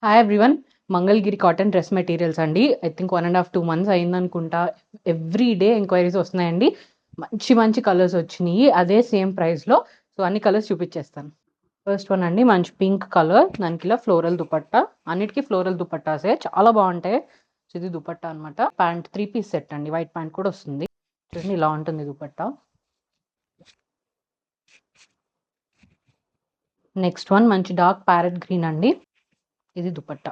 Hi everyone. Mangalagiri cotton dress materials అండి. I think 1.5 2 months అయిందనుకుంటా. Every day enquiries వస్తున్నాయండి. మంచి మంచి కలర్స్ వచ్చినాయి అదే సేమ్ ప్రైస్లో. సో అన్ని కలర్స్ చూపించేస్తాను. ఫస్ట్ వన్ అండి, మంచి పింక్ కలర్. దానికి ఇలా ఫ్లోరల్ దుపట్టా. అన్నిటికీ ఫ్లోరల్ దుపట్టాసే చాలా బాగుంటాయి. సో ఇది దుపట్టా అనమాట. ప్యాంట్ 3 piece సెట్ అండి. వైట్ ప్యాంట్ కూడా వస్తుంది. చూడండి ఇలా ఉంటుంది దుపట్టా. నెక్స్ట్ వన్ మంచి డార్క్ ప్యారెట్ గ్రీన్ అండి. ఇది dupatta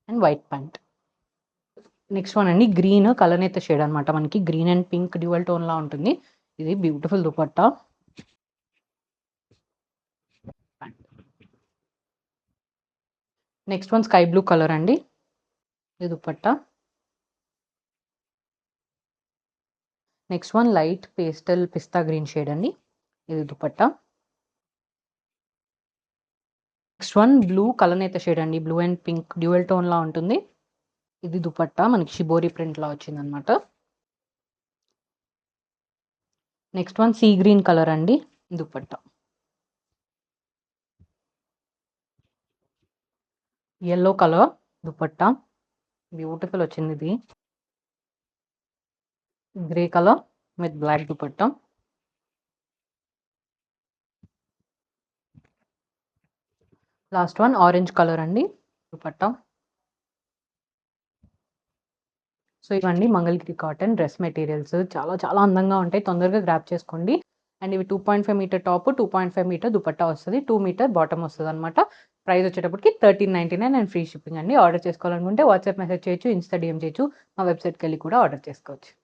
and white pant. Next one అండి, గ్రీన్ కలనేత షేడ్ అనమాట. మనకి green and pink dual tone లా ఉంటుంది. ఇది beautiful dupatta. Next one sky blue colour అండి. ఇది dupatta. Next one light pastel pista green shade అండి. ఇది దుపట్టా. నెక్స్ట్ వన్ బ్లూ కలనేత షేడ్ అండి. Blue and pink dual tone లా ఉంటుంది. ఇది దుపట్టా. మనకి షిబోరి ప్రింట్ లా వచ్చింది అనమాట. Next one sea green colour అండి. Dupatta. Yellow colour dupatta. Beautiful వచ్చింది ఇది. Grey colour with black dupatta. Last one orange colour అండి. దుపట్టా. సో ఇవన్నీ మంగళగిరి కాటన్ డ్రెస్ మెటీరియల్స్ చాలా చాలా అందంగా ఉంటాయి. తొందరగా గ్రాప్ చేసుకోండి. అండ్ ఇవి 2.5 మీటర్ టాప్, 2.5 మీటర్ దుపట్టా వస్తుంది, 2 మీటర్ బాటమ్ వస్తుంది అనమాట. ప్రైస్ వచ్చేటప్పటికి 1399 అండ్ ఫ్రీ షిప్పింగ్ అండి. ఆర్డర్ చేసుకోవాలనుకుంటే వాట్సాప్ మెసేజ్ చేయొచ్చు, ఇన్స్టా డిఎం చేయొచ్చు. మా వెబ్సైట్కి వెళ్ళి కూడా ఆర్డర్ చేసుకోవచ్చు.